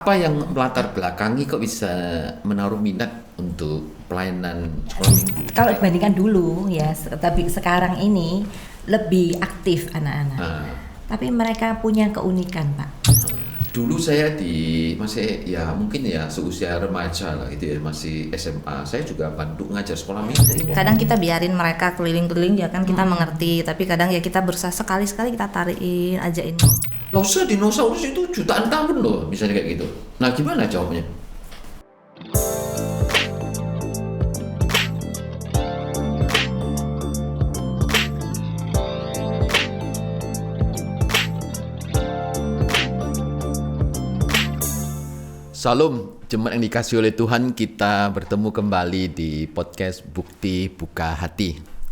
Apa yang melatar belakangi kok bisa menaruh minat untuk pelayanan sekolah minggu? Kalau dibandingkan dulu ya, tapi sekarang ini lebih aktif anak-anak. Tapi mereka punya keunikan, Pak. Dulu saya masih ya mungkin ya seusia remaja lah itu ya, masih SMA. Saya juga bantu ngajar sekolah minggu. Kadang kita biarin mereka keliling-keliling ya kan kita mengerti, tapi kadang ya kita berusaha sekali-sekali kita tarikin, ajain. Lausa dinosaurus itu jutaan tahun loh, misalnya kayak gitu. Nah, gimana jawabnya? Salam, jemaat yang dikasih oleh Tuhan, kita bertemu kembali di podcast Bukti Buka Hati.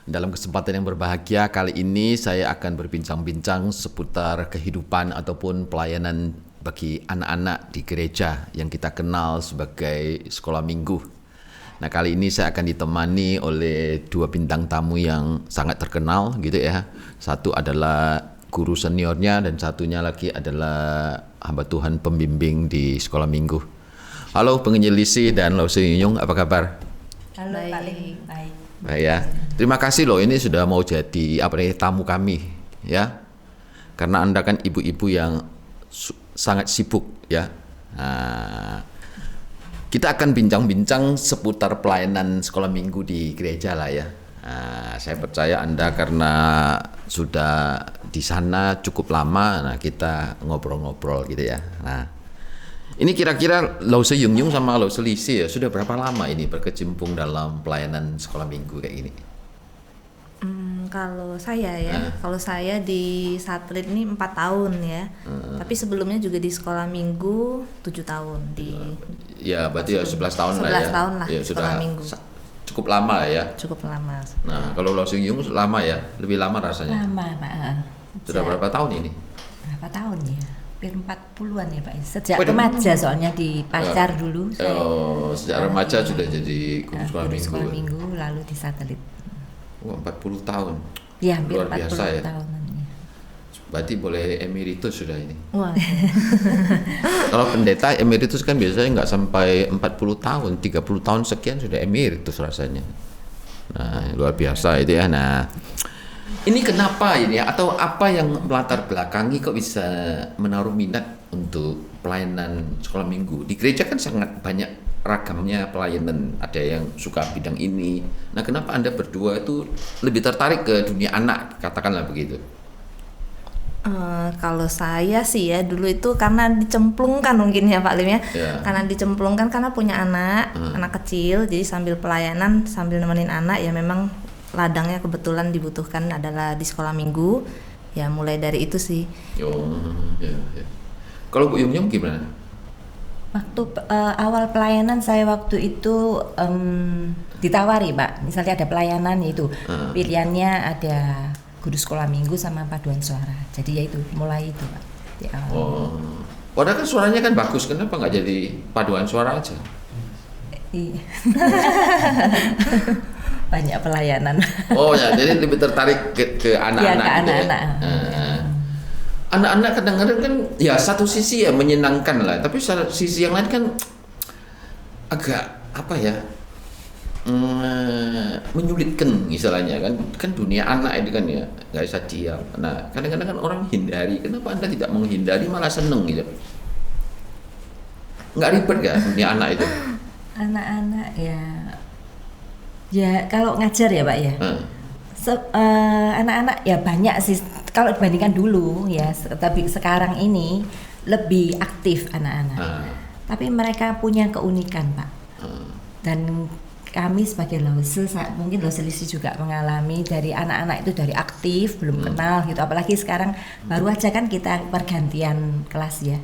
Dalam kesempatan yang berbahagia kali ini saya akan berbincang-bincang seputar kehidupan ataupun pelayanan bagi anak-anak di gereja yang kita kenal sebagai sekolah minggu. Nah, kali ini saya akan ditemani oleh dua bintang tamu yang sangat terkenal gitu ya. Satu adalah guru seniornya dan satunya lagi adalah hamba Tuhan pembimbing di sekolah minggu. Halo Penginjil Lisi dan Lausa Yunyung, apa kabar? Halo, Baik. Pak Ling. Baik. Baik ya. Terima kasih loh ini sudah mau jadi tamu kami ya. Karena Anda kan ibu-ibu yang sangat sibuk ya. Nah, kita akan bincang-bincang seputar pelayanan sekolah minggu di gereja lah ya. Nah, saya percaya Anda karena sudah di sana cukup lama, nah kita ngobrol-ngobrol gitu ya. Nah, ini kira-kira Lausa Yunyung sama Lausa Lisi ya sudah berapa lama ini berkecimpung dalam pelayanan sekolah minggu kayak gini? Kalau saya di Satrit ini 4 tahun ya. Tapi sebelumnya juga di sekolah minggu 7 tahun di. Ya, berarti ya 11 tahun lah ya. 11 tahun lah Ya, sekolah sudah minggu. cukup lama ya. Cukup lama. Nah, kalau Lausa Yunyung lama ya, lebih lama rasanya. Lama, Pak. Sudah berapa tahun ini? Berapa tahun ya? Hampir 40-an ya, Pak. Sejak remaja soalnya di Pacar dulu. Sejak remaja sudah jadi guru sekolah Guru minggu. sekolah minggu, lalu di satelit. Wah, 40 tahun. Ya, hampir Luar 40 biasa ya. tahunan ya. Berarti boleh emeritus sudah ini. Wah. Kalau pendeta emeritus kan biasanya nggak sampai 40 tahun, 30 tahun sekian sudah emeritus rasanya. Nah, luar biasa itu ya. Nah, ini kenapa ini ya? Atau apa yang melatar belakangi kok bisa menaruh minat untuk pelayanan sekolah minggu? Di gereja kan sangat banyak ragamnya pelayanan, ada yang suka bidang ini. Nah, kenapa Anda berdua itu lebih tertarik ke dunia anak, katakanlah begitu? Kalau saya sih ya dulu itu karena dicemplungkan mungkin ya Pak Lim ya. Karena dicemplungkan karena punya anak kecil, jadi sambil pelayanan sambil nemenin anak ya memang ladangnya kebetulan dibutuhkan adalah di sekolah minggu. Ya mulai dari itu sih. Ya. Kalau Bu Yung gimana? Waktu awal pelayanan saya waktu itu ditawari, Pak. Misalnya ada pelayanan itu pilihannya ada guru sekolah minggu sama paduan suara. Jadi ya itu mulai itu, Pak. Di awal. Padahal kan suaranya kan bagus, kenapa nggak jadi paduan suara aja? Iya. Banyak pelayanan. Oh ya, jadi lebih tertarik ke anak-anak. Iya, ke gitu anak-anak. Ya. Anak-anak kadang-kadang kan ya satu sisi ya menyenangkan lah, tapi sisi yang lain kan agak apa ya, menyulitkan istilahnya kan dunia anak itu kan ya nggak bisa diam. Nah, kadang-kadang kan orang hindari, kenapa Anda tidak menghindari malah seneng gitu? Nggak ribet gak dunia anak itu? Anak-anak ya kalau ngajar ya, Pak ya. Anak-anak ya banyak sih kalau dibandingkan dulu ya, tapi sekarang ini lebih aktif anak-anak. Tapi mereka punya keunikan, Pak. Dan kami sebagai Lausa, mungkin Lausa Lisi juga mengalami dari anak-anak itu dari aktif belum kenal gitu, apalagi sekarang baru aja kan kita pergantian kelas ya.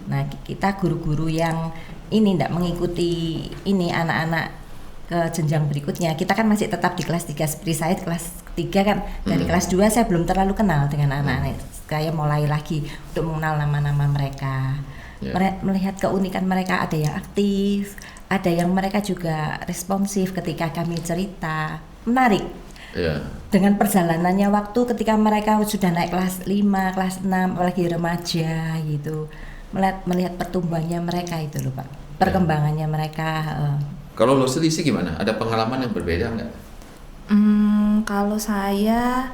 Nah, kita guru-guru yang ini tidak mengikuti ini anak-anak ke jenjang berikutnya. Kita kan masih tetap di kelas 3 seperti saya kelas 3 kan. Dari kelas 2 saya belum terlalu kenal dengan anak-anak. Saya mulai lagi untuk mengenal nama-nama mereka. Melihat keunikan mereka, ada yang aktif, ada yang mereka juga responsif ketika kami cerita. Menarik. Dengan perjalanannya waktu ketika mereka sudah naik kelas 5, kelas 6, apalagi remaja gitu. melihat pertumbuhannya mereka itu loh Pak, perkembangannya mereka. Kalau lo sendiri gimana? Ada pengalaman yang berbeda nggak? Kalau saya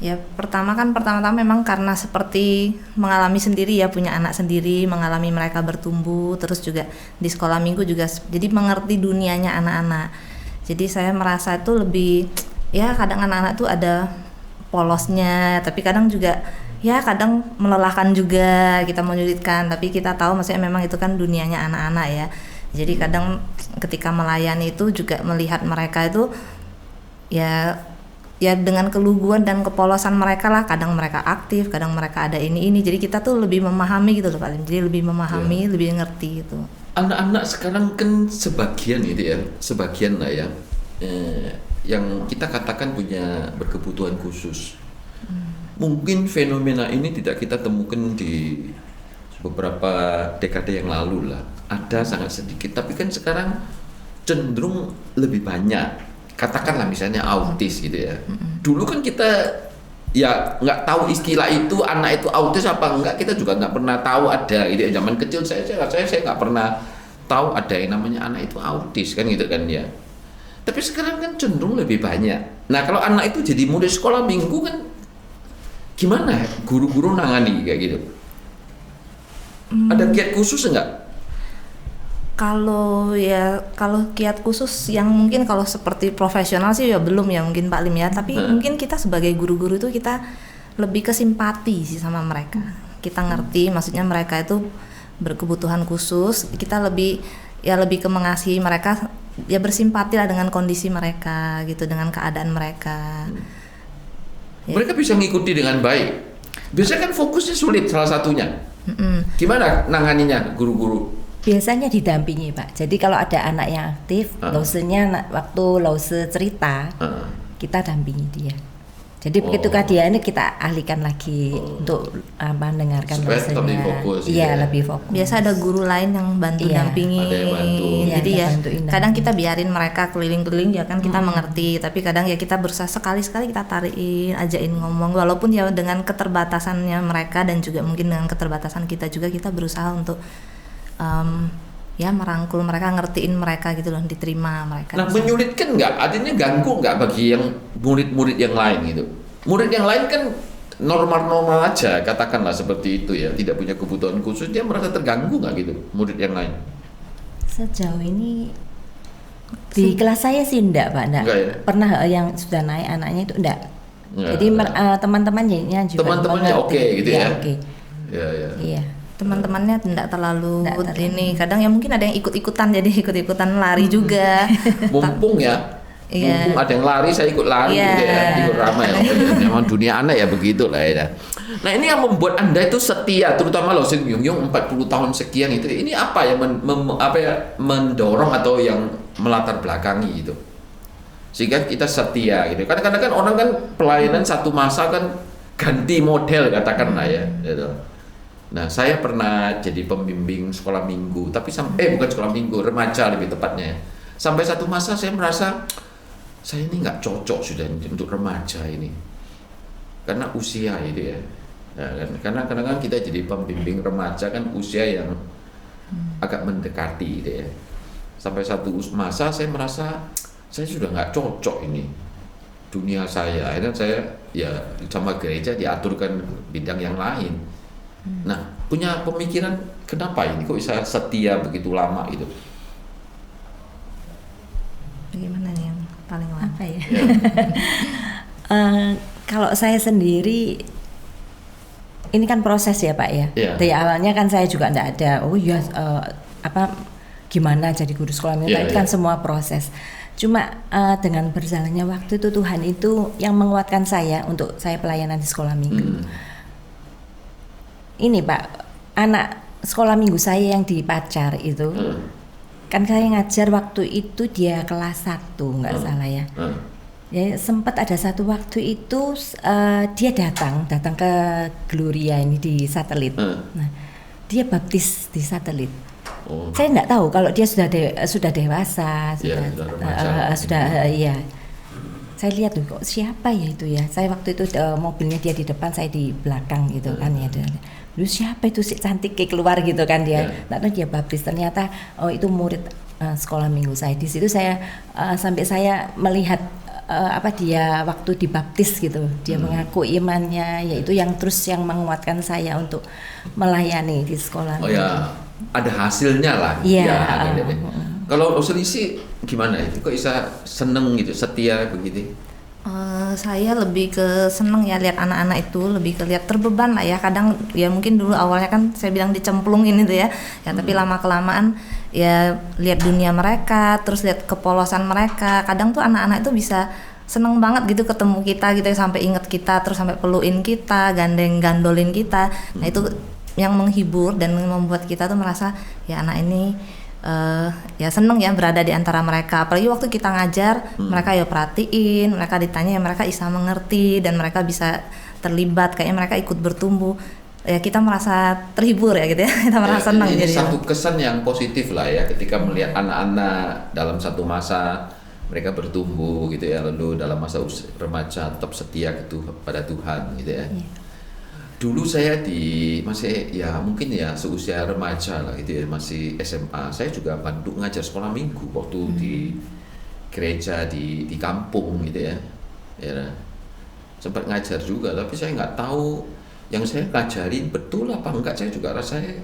ya pertama-tama memang karena seperti mengalami sendiri ya, punya anak sendiri, mengalami mereka bertumbuh, terus juga di sekolah minggu juga jadi mengerti dunianya anak-anak. Jadi saya merasa itu lebih ya, kadang anak-anak tuh ada polosnya, tapi kadang juga ya kadang melelahkan juga, kita menyulitkan, tapi kita tahu maksudnya memang itu kan dunianya anak-anak ya. Jadi kadang ketika melayani itu juga melihat mereka itu ya dengan keluguan dan kepolosan mereka lah, kadang mereka aktif, kadang mereka ada ini, jadi kita tuh lebih memahami gitu loh Pak Lim, jadi lebih memahami, lebih ngerti gitu. Anak-anak sekarang kan sebagian lah ya, yang kita katakan punya berkebutuhan khusus. Mungkin fenomena ini tidak kita temukan di beberapa dekade yang lalu lah, ada sangat sedikit, tapi kan sekarang cenderung lebih banyak. Katakanlah misalnya autis gitu ya. Dulu kan kita ya nggak tahu istilah itu, anak itu autis apa enggak, kita juga nggak pernah tahu ada gitu. Zaman kecil saya nggak pernah tahu ada yang namanya anak itu autis kan gitu kan ya. Tapi sekarang kan cenderung lebih banyak. Nah kalau anak itu jadi murid sekolah minggu kan gimana guru-guru nangani kayak gitu? Ada kiat khusus enggak? Kalau kiat khusus yang mungkin kalau seperti profesional sih ya belum ya mungkin Pak Lim ya, tapi mungkin kita sebagai guru-guru itu kita lebih ke simpati sih sama mereka. Kita ngerti maksudnya mereka itu berkebutuhan khusus, kita lebih ke mengasihi mereka, ya bersimpati lah dengan kondisi mereka gitu, dengan keadaan mereka. Mereka bisa ngikuti dengan baik. Biasanya kan fokusnya sulit salah satunya. Gimana nanganinya guru-guru? Biasanya didampingi Pak. Jadi kalau ada anak yang aktif, lausenya waktu lause cerita, kita dampingi dia. Jadi begitu dia ini kita alihkan lagi untuk mendengarkan lausenya. Lebih fokus. Iya, lebih fokus. Biasa ada guru lain yang bantu dampingi. Ada yang bantu. Jadi ya kadang kita biarin mereka keliling-keliling ya kan, kita mengerti, tapi kadang ya kita berusaha sekali-sekali kita tarikin, ajain ngomong, walaupun ya dengan keterbatasannya mereka dan juga mungkin dengan keterbatasan kita juga, kita berusaha untuk ya merangkul mereka, ngertiin mereka gitu loh, diterima mereka. Nah menyulitkan nggak? Artinya ganggu nggak bagi yang murid-murid yang lain gitu? Murid yang lain kan normal-normal aja, katakanlah seperti itu ya, tidak punya kebutuhan khusus, dia merasa terganggu nggak gitu murid yang lain? Sejauh ini di kelas saya sih enggak Pak, enggak ya? Pernah yang sudah naik anaknya itu enggak. Jadi teman-temannya juga teman-temannya oke gitu ya? Oke. Iya. Teman-temannya tidak terlalu ini, kadang ya mungkin ada yang ikut-ikutan, jadi ikut-ikutan lari juga. Mumpung mumpung ada yang lari, saya ikut lari gitu ya, ikut ramai. Memang dunia anak ya begitu lah ya. Nah ini yang membuat Anda itu setia, terutama Lao Sin Myung Yung 40 tahun sekian itu, ini apa yang mendorong atau yang melatar belakangi itu sehingga kita setia gitu. Kadang-kadang kan orang kan pelayanan satu masa kan ganti model katakanlah ya gitu. Nah, saya pernah jadi pembimbing sekolah minggu, tapi bukan sekolah minggu, remaja lebih tepatnya. Sampai satu masa saya merasa saya ini nggak cocok sudah untuk remaja ini, karena usia itu ya. Nah, karena kadang-kadang kita jadi pembimbing remaja kan usia yang agak mendekati gitu ya. Sampai satu masa saya merasa saya sudah nggak cocok ini dunia saya. Akhirnya saya ya sama gereja diaturkan bidang yang lain. Nah, punya pemikiran kenapa ini kok bisa setia begitu lama itu? Bagaimana nih yang paling lama? Apa ya? Kalau saya sendiri, ini kan proses ya Pak ya. Dari awalnya kan saya juga enggak ada, gimana jadi guru sekolah minggu, itu kan semua proses. Cuma dengan berjalannya waktu itu Tuhan itu yang menguatkan saya untuk saya pelayanan di sekolah minggu. Ini Pak, anak sekolah minggu saya yang di Pacar itu, kan saya ngajar waktu itu dia kelas 1 nggak salah ya. Ya sempat ada satu waktu itu dia datang ke Gloria ini di Satelit. Nah, dia baptis di Satelit. Saya nggak tahu kalau dia sudah dewasa, sudah. Saya lihat tuh kok siapa ya itu ya. Saya waktu itu mobilnya dia di depan, saya di belakang gitu kan ya. lu siapa itu si cantik kayak keluar gitu kan dia. Nah dia baptis, ternyata oh itu murid sekolah minggu saya. Di situ saya sampai saya melihat dia waktu dibaptis gitu, dia mengaku imannya, yaitu yang terus yang menguatkan saya untuk melayani di sekolah. Oh ya, ada hasilnya lah. Iya. Kalau Roselisi gimana itu? Kok bisa seneng gitu, setia begitu? Saya lebih ke seneng ya lihat anak-anak itu, lebih ke lihat terbeban lah ya. Kadang ya mungkin dulu awalnya kan saya bilang dicemplungin itu ya, tapi lama kelamaan ya lihat dunia mereka, terus lihat kepolosan mereka. Kadang tuh anak-anak itu bisa seneng banget gitu ketemu kita gitu, sampai inget kita, terus sampai peluin kita, gandolin kita. Nah itu yang menghibur dan membuat kita tuh merasa ya anak ini ya seneng ya berada di antara mereka. Apalagi waktu kita ngajar, mereka ya perhatiin, mereka ditanya ya mereka bisa mengerti dan mereka bisa terlibat, kayaknya mereka ikut bertumbuh. Ya kita merasa terhibur ya gitu ya, kita merasa senang. Ini jadi satu kesan yang positif lah ya, ketika melihat anak-anak dalam satu masa mereka bertumbuh gitu ya, lalu dalam masa remaja tetap setia gitu pada Tuhan gitu ya. Dulu saya masih ya mungkin ya seusia remaja lah gitu ya, masih SMA. Saya juga bantu ngajar sekolah minggu waktu di gereja di kampung gitu ya. Ya sempat ngajar juga, tapi saya nggak tahu yang saya ngajarin betul apa enggak. Saya juga rasanya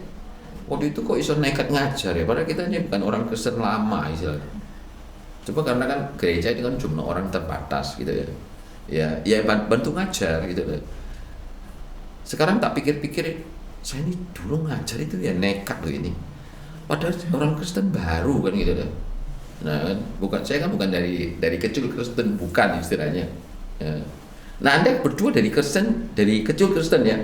waktu itu kok iso nekat ngajar ya, padahal kita ini bukan orang Kristen lama istilahnya. Coba karena kan gereja itu kan jumlah orang terbatas gitu ya. Ya bantu ngajar gitu loh. Sekarang tak pikir-pikir, saya ini dulu ngajar itu ya nekat loh ini. Padahal orang Kristen baru kan gitu loh. Nah, saya bukan dari kecil Kristen, bukan istilahnya. Ya. Nah, Anda berdua dari kecil Kristen ya?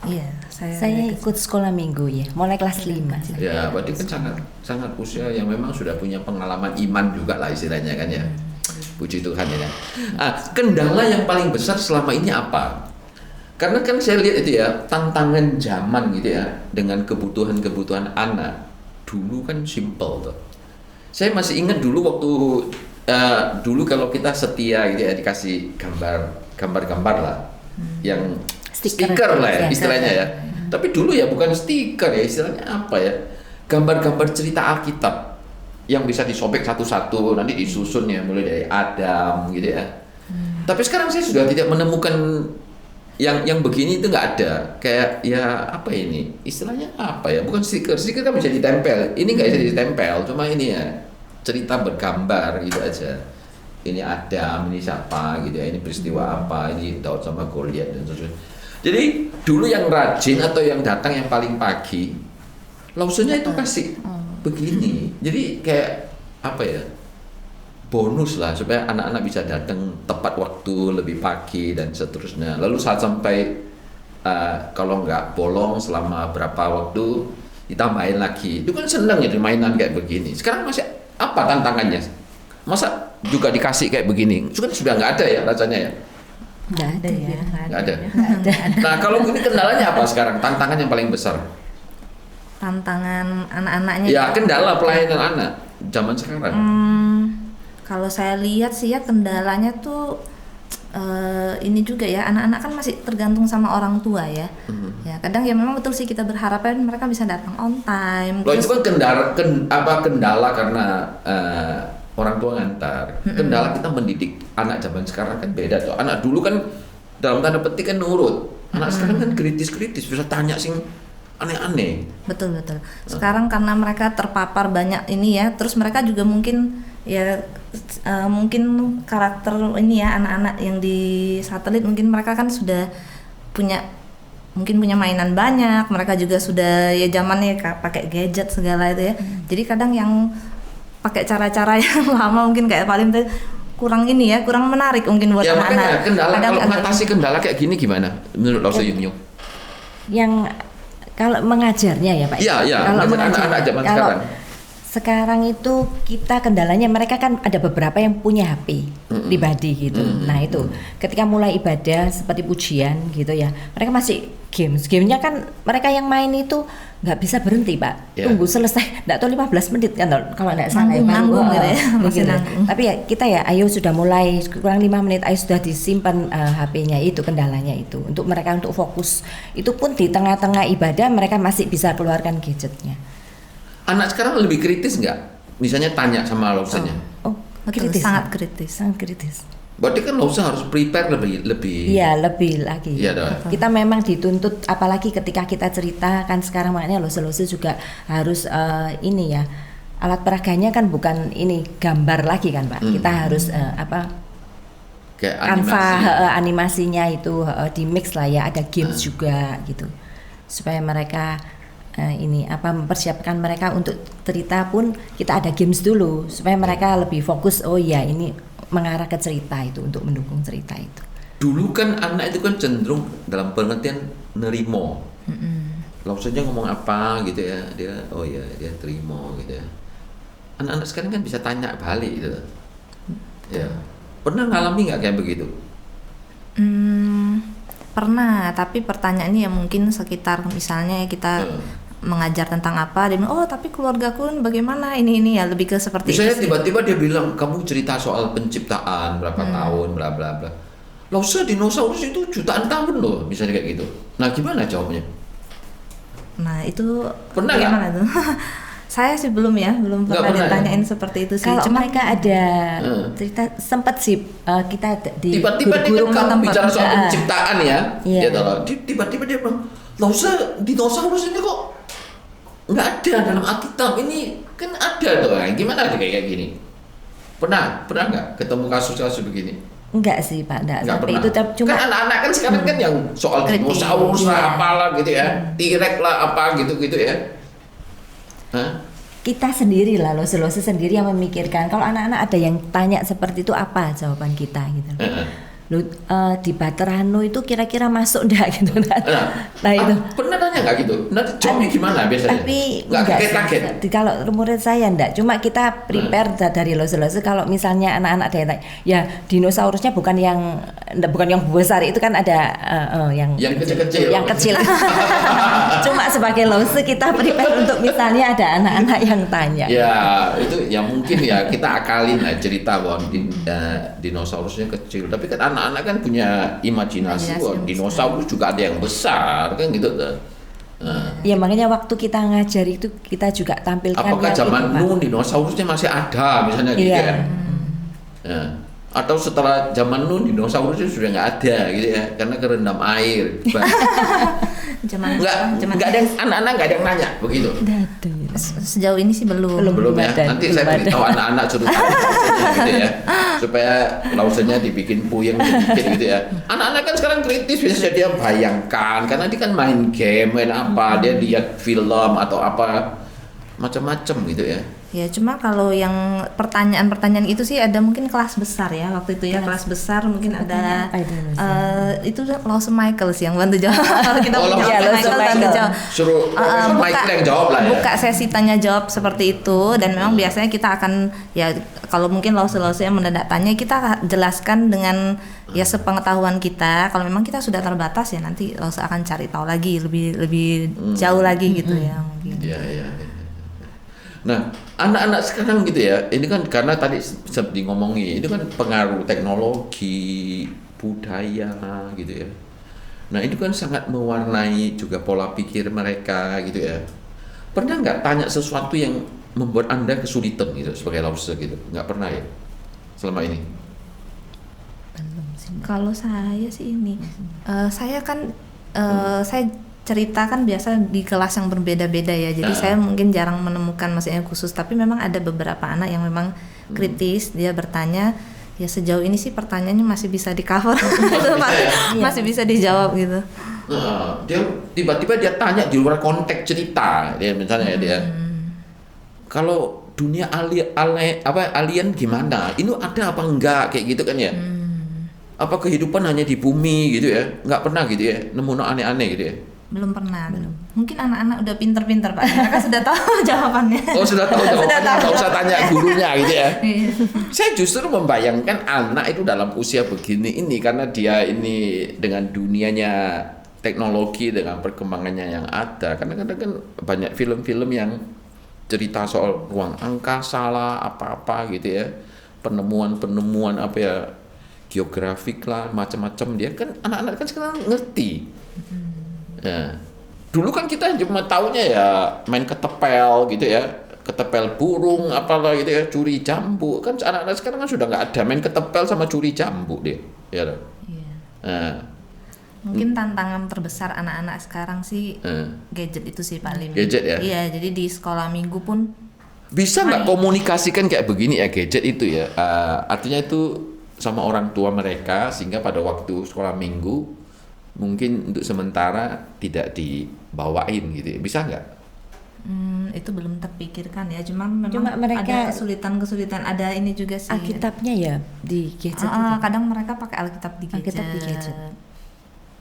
Iya, saya ikut sekolah minggu ya, mulai kelas 5. Ya, berarti kan sangat usia yang memang sudah punya pengalaman iman juga lah istilahnya kan ya. Puji Tuhan ya. Kendala yang paling besar selama ini apa? Karena kan saya lihat itu ya, tantangan zaman gitu ya, dengan kebutuhan anak. Dulu kan simple tuh. Saya masih ingat dulu waktu dulu kalau kita setia gitu ya, dikasih gambar lah, yang stiker lah ya istilahnya ya. Tapi dulu ya bukan stiker ya, istilahnya apa ya, gambar-gambar cerita Alkitab yang bisa disobek satu-satu, nanti disusun ya, mulai dari Adam gitu ya. Tapi sekarang saya sudah tidak menemukan yang begini, itu nggak ada. Kayak ya apa ini istilahnya apa ya, bukan stiker kan bisa ditempel, ini nggak bisa ditempel, cuma ini ya cerita bergambar gitu aja. Ini Adam, ini siapa gitu ya, ini peristiwa apa, ini Daud sama Goliat dan sebagainya. Jadi dulu yang rajin atau yang datang yang paling pagi, Lawsonnya itu kasih begini. Jadi kayak apa ya, bonus lah supaya anak-anak bisa datang tepat waktu, lebih pagi dan seterusnya. Lalu saat sampai kalau nggak bolong selama berapa waktu ditambahin lagi. Itu kan seneng ya mainan kayak begini. Sekarang masih apa tantangannya? Masa juga dikasih kayak begini? Sudah nggak ada ya rasanya ya? Nggak ada ya. Nggak ada. Nah kalau ini kendalanya apa sekarang? Tantangan yang paling besar? Tantangan anak-anaknya. Ya kendala pelayanan anak zaman sekarang. Kalau saya lihat sih ya kendalanya tuh ini juga ya, anak-anak kan masih tergantung sama orang tua ya. Ya kadang ya memang betul sih kita berharap kan mereka bisa datang on time. Loh, itu kan kendala karena orang tua ngantar. Kendala kita mendidik anak zaman sekarang kan beda tuh. Anak dulu kan dalam tanda petik kan nurut. Anak sekarang kan kritis bisa tanya sing aneh-aneh. Betul. Sekarang karena mereka terpapar banyak ini ya, terus mereka juga mungkin ya mungkin karakter ini ya, anak-anak yang di satelit mungkin mereka kan sudah punya mainan banyak, mereka juga sudah ya zamannya pakai gadget segala itu ya. Jadi kadang yang pakai cara-cara yang lama mungkin kayak paling kurang ini ya, kurang menarik mungkin buat ya, anak-anak. Kendala kalau mengatasi kendala kayak gini gimana menurut Lawso Yunyo? Yang kalau mengajarnya ya Pak. Iya, kalau anak-anak zaman sekarang. Sekarang itu kita kendalanya mereka kan ada beberapa yang punya HP pribadi gitu. Nah itu ketika mulai ibadah seperti pujian gitu ya, mereka masih gamenya kan mereka yang main itu nggak bisa berhenti Pak. Tunggu selesai, nggak tahu 15 menit kan kalau nggak salah. Nanggung gitu ya, masih gitu. nanggung. Tapi ya kita ya, ayo sudah mulai kurang 5 menit, ayo sudah disimpan HP-nya itu, kendalanya itu untuk mereka untuk fokus. Itu pun di tengah-tengah ibadah mereka masih bisa keluarkan gadgetnya. Anak sekarang lebih kritis nggak? Misalnya tanya sama Lausanya. Oh, Betul, kritis, sangat Pak. kritis. Sangat kritis. Berarti kan Lausa harus prepare lebih. Iya, lebih lagi. Iya, dah. Kita memang dituntut, apalagi ketika kita cerita kan sekarang makanya lose juga harus ini ya. Alat peraganya kan bukan ini gambar lagi kan, Pak. Kita harus Kayak Canva animasi. animasinya itu di mix lah ya, ada games juga gitu. Supaya mereka mempersiapkan mereka untuk cerita pun kita ada games dulu supaya mereka lebih fokus. Oh iya, ini mengarah ke cerita itu untuk mendukung cerita itu. Dulu kan anak itu kan cenderung dalam pengertian nerimo. Lausanya ngomong apa gitu ya, dia terima gitu ya. Anak-anak sekarang kan bisa tanya balik gitu. Ya. Pernah ngalami nggak kayak begitu? Pernah, tapi pertanyaannya ya mungkin sekitar misalnya kita mengajar tentang apa, dia bilang, oh tapi keluargaku bagaimana ini ya, lebih ke seperti Misalnya itu sih. tiba-tiba dia bilang, kamu cerita soal penciptaan berapa tahun, bla bla bla. Lausa dinosaurus itu jutaan tahun loh, misalnya kayak gitu. Nah gimana jawabnya? Nah itu Pernah gimana tuh? Saya sih belum pernah ditanyain seperti itu sih. Kalau Cuma mereka ada cerita sempat sih kita di Tiba-tiba dia kan kamu bicara soal penciptaan ya, Iya. gitu loh. Tiba-tiba dia bilang, Lausa dinosaurus ini kok nggak ada dalam Alkitab, ini kan ada tuh. Gimana ada kayak gini? Pernah nggak ketemu kasus-kasus begini? enggak sih Pak, enggak sampai pernah. itu cuma Kan anak-anak kan sekarang kan yang soal dinosaurus lah, apalah gitu ya, T-Rex lah apa gitu ya. Hah? kita sendiri lah, lose sendiri yang memikirkan. Kalau anak-anak ada yang tanya seperti itu, apa jawaban kita gitu. Lu di Baterano itu kira-kira masuk enggak gitu. Nah itu. Pernah nanya nggak gitu? Nanti jawabnya gimana biasanya? Tapi nggak enggak kaget-kaget. sih. Kalau murid saya enggak, cuma kita prepare dari lose kalau misalnya anak-anak ada yang tanya, ya dinosaurusnya bukan yang besar, itu kan ada yang kecil-kecil. Yang kecil. Cuma sebagai lose kita prepare untuk misalnya ada anak-anak yang tanya. Ya itu ya mungkin ya kita akalin lah cerita bahwa dinosaurusnya kecil, tapi kan anak-anak kan punya imajinasi bahwa dinosaurus juga ada yang besar kan gitu. Ya makanya waktu kita ngajar itu kita juga tampilkan. Apakah zaman Nuh dinosaurusnya masih ada misalnya gitu ya? Atau setelah zaman Nuh dinosaurusnya sudah nggak ada gitu ya, karena kerendam air. Nggak ada yang anak-anak nggak ada yang nanya begitu. Sejauh ini sih belum Ya. Nanti saya beritahu anak-anak suruh gitu ya, supaya lausanya dibikin puyeng sedikit gitu ya. Anak-anak kan sekarang kritis, biasanya dia bayangkan karena dia kan main game, main apa, dia lihat film atau apa macam-macam gitu ya. Ya cuma kalau yang pertanyaan-pertanyaan itu sih ada mungkin kelas besar ya waktu itu ya, kelas besar mungkin ada itu Lause Michael sih yang bantu jawab. Kalau kita punya Michael bantu jawab. Suruh Michael yang jawab lah ya. Buka sesi tanya jawab seperti itu, dan memang biasanya kita akan ya kalau mungkin Lause yang mendadak tanya, kita jelaskan dengan ya sepengetahuan kita. Kalau memang kita sudah terbatas ya nanti Lause akan cari tahu lagi lebih jauh lagi gitu ya mungkin. Iya. Nah, anak-anak sekarang gitu ya, ini kan karena tadi seperti ngomongin, itu kan pengaruh teknologi, budaya gitu ya. Nah, itu kan sangat mewarnai juga pola pikir mereka gitu ya. Pernah nggak tanya sesuatu yang membuat Anda kesulitan gitu sebagai Lause gitu? Nggak pernah ya selama ini? Kalau saya sih ini, saya kan saya cerita kan biasa di kelas yang berbeda-beda ya, jadi saya mungkin jarang menemukan maksudnya khusus, tapi memang ada beberapa anak yang memang kritis, dia bertanya ya sejauh ini sih pertanyaannya masih bisa di cover, masih bisa dijawab gitu. Dia tiba-tiba dia tanya di luar konteks cerita, dia misalnya dia kalau dunia alien gimana, ini ada apa enggak kayak gitu kan ya. Apa kehidupan hanya di bumi gitu ya, nggak pernah gitu ya nemu aneh-aneh gitu ya. Belum pernah. Mungkin anak-anak udah pinter-pinter Pak. Mereka sudah tahu jawabannya. Oh sudah tahu jawabannya, nggak usah tanya gurunya gitu ya. Iya. Saya justru membayangkan anak itu dalam usia begini ini karena dia ini dengan dunianya teknologi dengan perkembangannya yang ada. Kadang-kadang kan banyak film-film yang cerita soal ruang angkasa lah apa-apa gitu ya, penemuan apa ya, geografik lah macam-macam. Dia kan anak-anak kan sekarang ngerti. Ya. Dulu kan kita cuma taunya ya main ketepel gitu ya, ketepel burung apalah gitu ya, curi jambu. Kan anak-anak sekarang kan sudah nggak ada main ketepel sama curi jambu deh, ya. Iya. Nah, Mungkin tantangan terbesar anak-anak sekarang sih gadget itu sih Pak Lim. Gadget ya? Iya, jadi di sekolah minggu pun bisa nggak komunikasikan kayak begini ya gadget itu ya? Artinya itu sama orang tua mereka sehingga pada waktu sekolah minggu mungkin untuk sementara tidak dibawain gitu, bisa nggak? itu belum terpikirkan ya, cuma mereka ada kesulitan-kesulitan, ada ini juga sih. Alkitabnya ya di gadget itu. Kadang mereka pakai Alkitab di gadget. Alkitab di gadget.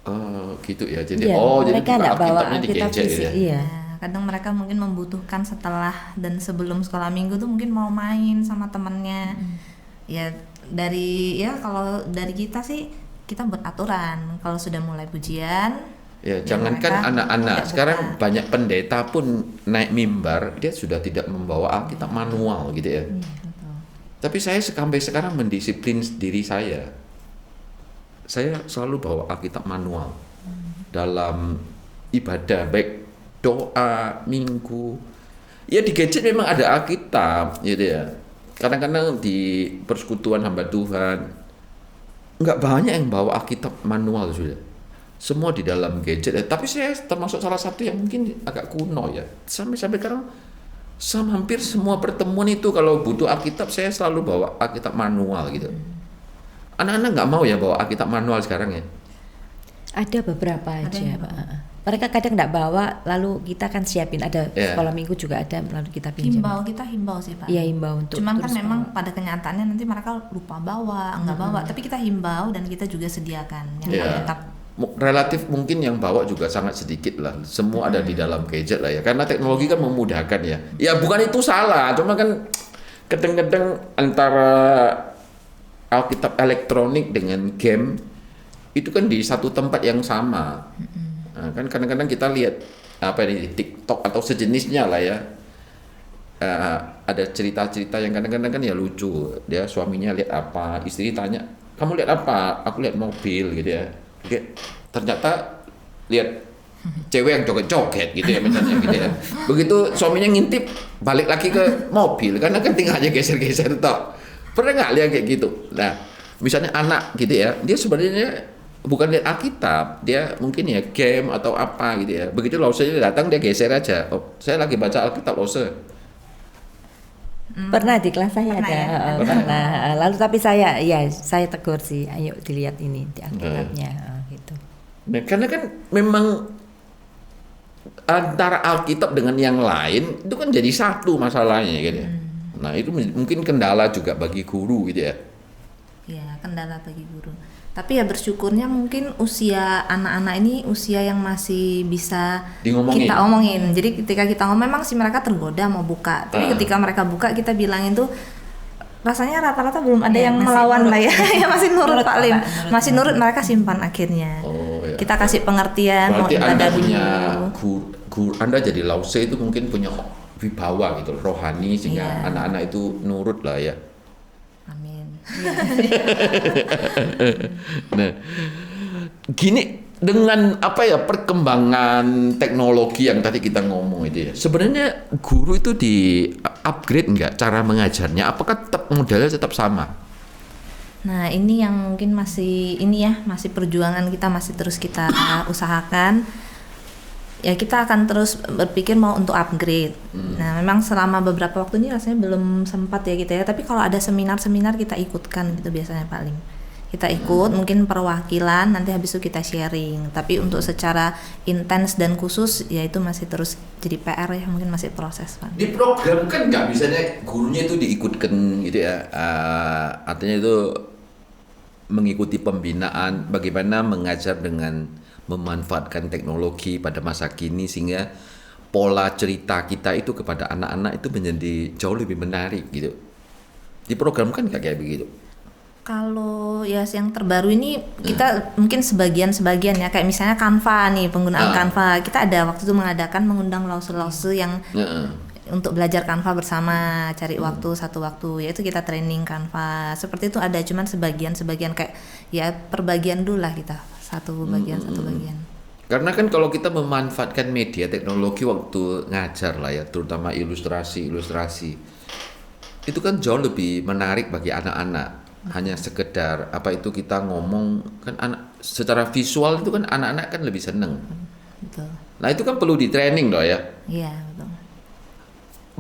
Oh gitu ya, jadi Iya, jadi mereka nggak bawa Alkitabnya di Alkitab gadget fisik, ya. iya. Kadang mereka mungkin membutuhkan setelah dan sebelum sekolah minggu tuh mungkin mau main sama temennya. Ya kalau dari kita sih kita buat aturan kalau sudah mulai pujian. Ya, jangankan anak-anak, sekarang banyak pendeta pun naik mimbar, dia sudah tidak membawa Alkitab manual gitu ya. Betul. Tapi saya sampai sekarang mendisiplin diri saya. Saya selalu bawa Alkitab manual dalam ibadah, baik doa, minggu. Ya di gadget memang ada Alkitab gitu ya. Kadang-kadang di persekutuan hamba Tuhan nggak banyak yang bawa Alkitab manual sudah. Semua di dalam gadget. Tapi saya termasuk salah satu yang mungkin agak kuno ya. Sampai sekarang hampir semua pertemuan itu kalau butuh Alkitab saya selalu bawa Alkitab manual gitu. Anak-anak nggak mau ya bawa Alkitab manual sekarang ya? Ada beberapa aja, Pak. Mereka kadang nggak bawa, lalu kita kan siapin. Ada sekolah minggu juga ada, lalu kita pinjam. Kita himbau sih Pak. Iya, himbau untuk. Cuman kan memang pada kenyataannya nanti mereka lupa bawa, nggak bawa. Tapi kita himbau dan kita juga sediakan yang Alkitab. Relatif mungkin yang bawa juga sangat sedikit lah. Semua ada di dalam gadget lah ya. Karena teknologi kan memudahkan ya. Ya bukan itu salah, cuma kan kadang-kadang antara Alkitab elektronik dengan game itu kan di satu tempat yang sama. Nah, kan kadang-kadang kita lihat di TikTok atau sejenisnya lah ya. Ada cerita-cerita yang kadang-kadang kan ya lucu. Dia suaminya lihat apa, istri tanya, "Kamu lihat apa?" "Aku lihat mobil," gitu ya. Oke, ternyata lihat cewek yang joget-joget gitu ya misalnya gitu ya. Begitu suaminya ngintip, balik lagi ke mobil karena kan tinggal aja geser-geser tok. Pernah nggak lihat kayak gitu? Nah, misalnya anak gitu ya, dia sebenarnya bukan lihat Alkitab, dia mungkin ya game atau apa gitu ya. Begitu Lause datang dia geser aja. Oh, saya lagi baca Alkitab Lause. Pernah di kelas saya Pernah ada, ya? pernah. Lalu tapi saya tegur sih, ayo dilihat ini di Alkitabnya, gitu. Nah, karena kan memang antara Alkitab dengan yang lain itu kan jadi satu masalahnya gitu ya. Nah itu mungkin kendala juga bagi guru gitu ya. Ya, kendala bagi guru. Tapi ya bersyukurnya mungkin usia anak-anak ini usia yang masih bisa kita omongin. Jadi ketika kita ngomong memang sih mereka tergoda mau buka. Tapi ketika mereka buka kita bilangin tuh rasanya rata-rata belum ada yang melawan lah ya. Ya masih nurut Pak Lim. Masih nurut, mereka simpan akhirnya. Ya. Kita kasih pengertian. Berarti mau Anda dulu. punya guru, Anda jadi Lause itu mungkin punya wibawa gitu, rohani sehingga anak-anak itu nurut lah ya. Amin. Nah, gini dengan perkembangan teknologi yang tadi kita ngomong itu ya, sebenarnya guru itu di upgrade nggak cara mengajarnya? Apakah modelnya tetap sama? Nah ini yang mungkin masih perjuangan kita masih terus kita usahakan. Ya kita akan terus berpikir mau untuk upgrade. Nah memang selama beberapa waktu ini rasanya belum sempat ya kita ya. Tapi kalau ada seminar-seminar kita ikutkan gitu biasanya Pak Lim. Kita ikut mungkin perwakilan, nanti habis itu kita sharing. Tapi untuk secara intens dan khusus ya itu masih terus jadi PR ya, mungkin masih proses Pak. Di program kan nggak bisanya gurunya itu diikutkan gitu ya. Artinya itu mengikuti pembinaan bagaimana mengajar dengan memanfaatkan teknologi pada masa kini sehingga pola cerita kita itu kepada anak-anak itu menjadi jauh lebih menarik gitu. Diprogramkan nggak kayak begitu? Kalau ya yang terbaru ini kita mungkin sebagian ya, kayak misalnya Canva nih, penggunaan Canva. Kita ada waktu itu mengundang lause-lause yang untuk belajar Canva bersama, cari satu waktu, yaitu kita training Canva. Seperti itu ada, cuman sebagian kayak ya perbagian dulu lah kita, satu bagian. Karena kan kalau kita memanfaatkan media teknologi waktu ngajar lah ya, terutama ilustrasi, itu kan jauh lebih menarik bagi anak-anak. Hanya sekedar apa itu kita ngomong kan secara visual itu kan anak-anak kan lebih seneng. Betul. Nah itu kan perlu di training loh ya. Iya betul.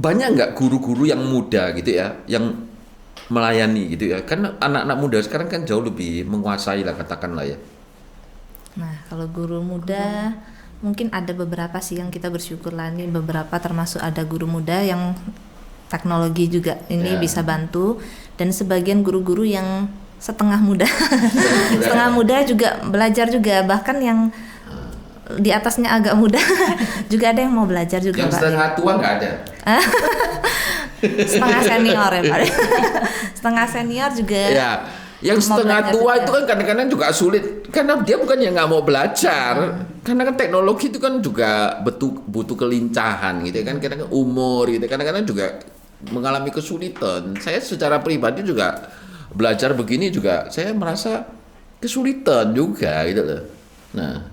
Banyak nggak guru-guru yang muda gitu ya, yang melayani gitu ya? Kan anak-anak muda sekarang kan jauh lebih menguasai lah katakanlah ya. Nah kalau guru muda mungkin ada beberapa sih yang kita bersyukur lah, nih beberapa termasuk ada guru muda yang teknologi juga ini bisa bantu, dan sebagian guru-guru yang setengah muda setengah muda juga belajar juga, bahkan yang di atasnya agak muda juga ada yang mau belajar juga. Yang Pak, setengah tua nggak ada? setengah senior ya Pak. Setengah senior juga ya. Yang setengah tua juga. Itu kan kadang-kadang juga sulit karena dia bukan yang nggak mau belajar, karena kan teknologi itu kan juga butuh kelincahan gitu kan, kadang-kadang umur gitu, kadang-kadang juga mengalami kesulitan. Saya secara pribadi juga belajar begini juga saya merasa kesulitan juga gitu loh. Nah,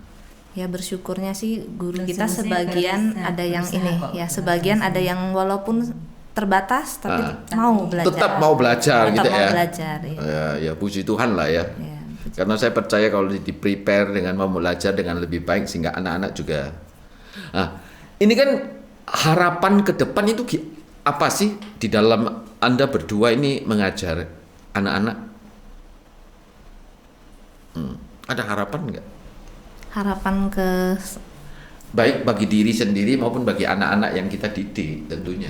ya bersyukurnya sih guru kita sebagian ada yang ini ya, sebagian ada yang walaupun terbatas tapi mau belajar. Tetap mau belajar tetap gitu mau ya. Belajar, ya. Ya puji Tuhan lah ya. Karena saya percaya kalau di prepare dengan mau belajar dengan lebih baik sehingga anak-anak juga. Nah, ini kan harapan ke depan itu apa sih di dalam Anda berdua ini mengajar anak-anak? Ada harapan nggak? Harapan ke baik bagi diri sendiri maupun bagi anak-anak yang kita didik tentunya.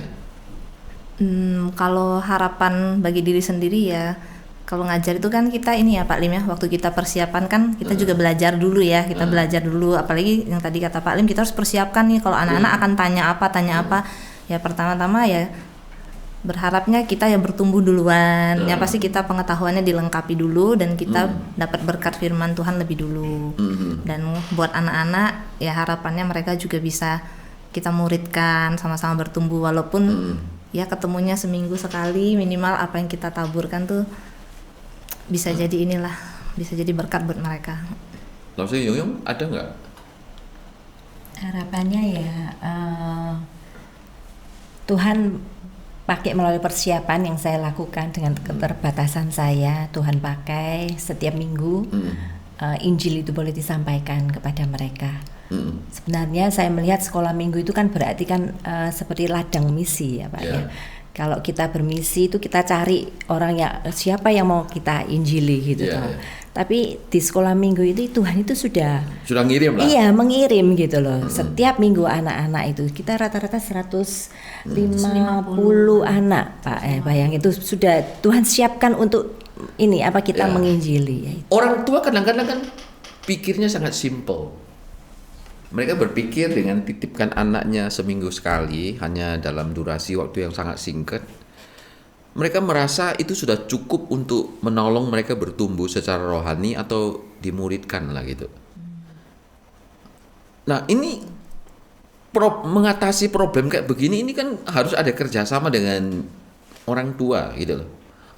Kalau harapan bagi diri sendiri ya, kalau ngajar itu kan kita ini ya Pak Lim ya, waktu kita persiapan kan kita juga belajar dulu ya, kita belajar dulu, apalagi yang tadi kata Pak Lim, kita harus persiapkan nih kalau anak-anak akan tanya apa. Ya pertama-tama ya berharapnya kita ya bertumbuh duluan, ya pasti kita pengetahuannya dilengkapi dulu dan kita dapat berkat firman Tuhan lebih dulu. Dan buat anak-anak ya harapannya mereka juga bisa kita muridkan, sama-sama bertumbuh, walaupun ya ketemunya seminggu sekali minimal, apa yang kita taburkan tuh bisa jadi inilah, bisa jadi berkat buat mereka. Lalu Yung ada nggak? Harapannya ya Tuhan pakai melalui persiapan yang saya lakukan dengan keterbatasan saya, Tuhan pakai setiap minggu Injil itu boleh disampaikan kepada mereka. Sebenarnya saya melihat sekolah minggu itu kan berarti kan seperti ladang misi ya Pak ya. Kalau kita bermisi itu kita cari orang yang siapa yang mau kita injili gitu Tapi di sekolah minggu itu Tuhan itu sudah ngirim lah. Iya, mengirim gitu loh. Setiap minggu anak-anak itu kita rata-rata 150 anak, Pak. Bayang itu sudah Tuhan siapkan untuk ini apa kita menginjili ya. Orang tua kadang-kadang kan pikirnya sangat simple. Mereka berpikir dengan titipkan anaknya seminggu sekali hanya dalam durasi waktu yang sangat singkat. Mereka merasa itu sudah cukup untuk menolong mereka bertumbuh secara rohani atau dimuridkan lah gitu. Nah ini mengatasi problem kayak begini ini kan harus ada kerjasama dengan orang tua gitu loh.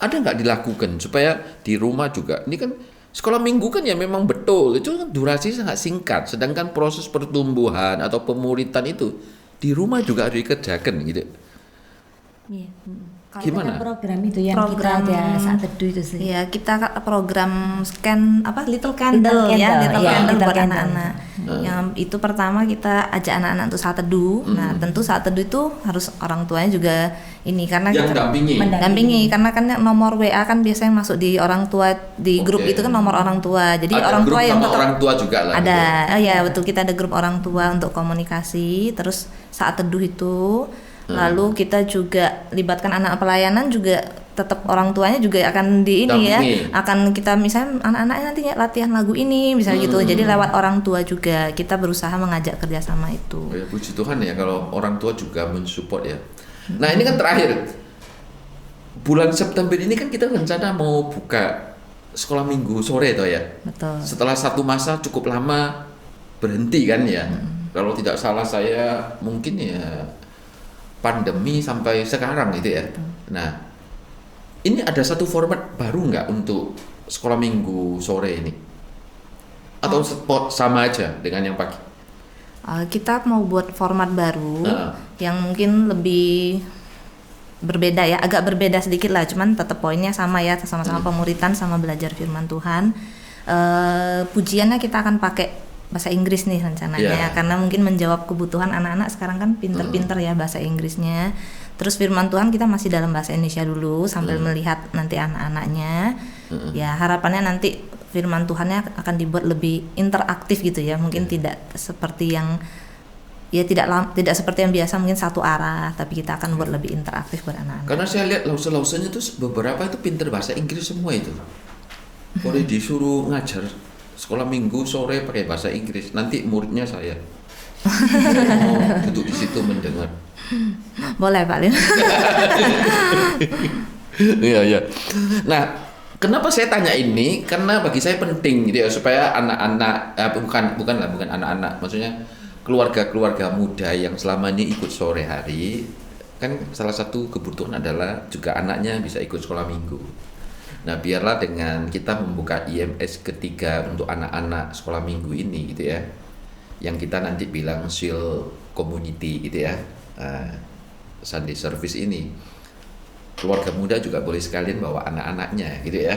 Ada nggak dilakukan supaya di rumah juga, ini kan sekolah minggu kan ya memang betul itu kan durasi sangat singkat, sedangkan proses pertumbuhan atau pemuritan itu di rumah juga harus dikerjakan gitu. Iya. Gimana? Program itu yang kita ada saat teduh itu sih. Ya kita program scan apa Little Candle buat anak-anak. Yang itu pertama kita ajak anak-anak untuk saat teduh. Nah tentu saat teduh itu harus orang tuanya juga ini karena yang kita mendampingi karena kan nomor WA kan biasanya masuk di orang tua di grup itu kan nomor orang tua. Jadi ada orang tua yang tetap orang tua juga lah. Ada, gitu. ya betul kita ada grup orang tua untuk komunikasi. Terus saat teduh itu. Lalu kita juga libatkan anak pelayanan juga tetap orang tuanya juga akan di ini ya, akan kita misalnya anak-anaknya nanti latihan lagu ini misalnya gitu. Jadi lewat orang tua juga kita berusaha mengajak kerjasama itu. Ya, puji Tuhan ya kalau orang tua juga mensupport ya. Nah ini kan terakhir bulan September ini kan kita rencana mau buka sekolah minggu sore toh ya. Betul. Setelah satu masa cukup lama berhenti kan ya. Kalau tidak salah saya mungkin ya pandemi sampai sekarang gitu ya. Nah ini ada satu format baru nggak untuk sekolah minggu sore ini? Atau sama aja dengan yang pagi? Kita mau buat format baru yang mungkin lebih berbeda ya, agak berbeda sedikit lah, cuman tetap poinnya sama ya, sama-sama pemuritan sama belajar firman Tuhan. Pujiannya kita akan pakai bahasa Inggris nih rencananya ya, karena mungkin menjawab kebutuhan anak-anak sekarang kan pinter-pinter ya bahasa Inggrisnya. Terus firman Tuhan kita masih dalam bahasa Indonesia dulu sambil melihat nanti anak-anaknya. Ya harapannya nanti firman Tuhannya akan dibuat lebih interaktif gitu ya, mungkin tidak seperti yang ya tidak seperti yang biasa mungkin satu arah, tapi kita akan buat lebih interaktif buat anak-anak. Karena saya lihat lause-lausenya tuh beberapa itu pinter bahasa Inggris semua itu. Kalau disuruh ngajar sekolah minggu sore pakai bahasa Inggris, nanti muridnya saya duduk di situ mendengar. Boleh Pak Lim. Iya. Nah, kenapa saya tanya ini? Karena bagi saya penting gitu ya, supaya anak-anak bukan anak-anak, maksudnya keluarga-keluarga muda yang selama ini ikut sore hari, kan salah satu kebutuhan adalah juga anaknya bisa ikut sekolah minggu. Nah, biarlah dengan kita membuka IMS ketiga untuk anak-anak sekolah minggu ini gitu ya, yang kita nanti bilang Seal Community gitu ya, Sunday Service ini, keluarga muda juga boleh sekalian bawa anak-anaknya gitu ya,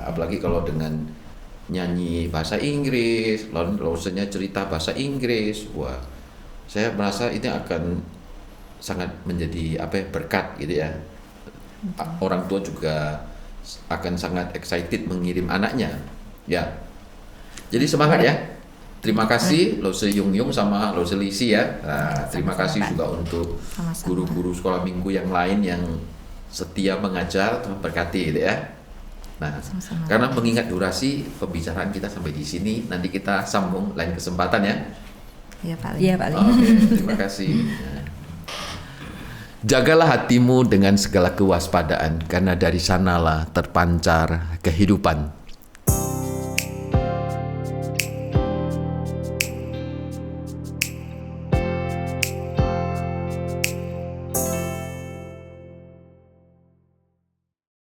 apalagi kalau dengan nyanyi bahasa Inggris, lalu cerita bahasa Inggris, wah, saya merasa ini akan sangat menjadi berkat gitu ya. Orang tua juga akan sangat excited mengirim anaknya ya. Jadi semangat ya. Terima kasih Lose Yung Yung sama Lose Lisi ya. Terima kasih juga untuk guru-guru sekolah minggu yang lain yang setia mengajar, Tuhan berkati gitu ya. Nah, karena mengingat durasi pembicaraan kita sampai di sini, nanti kita sambung lain kesempatan ya. Iya Pak. Oke, terima kasih. Jagalah hatimu dengan segala kewaspadaan, karena dari sanalah terpancar kehidupan.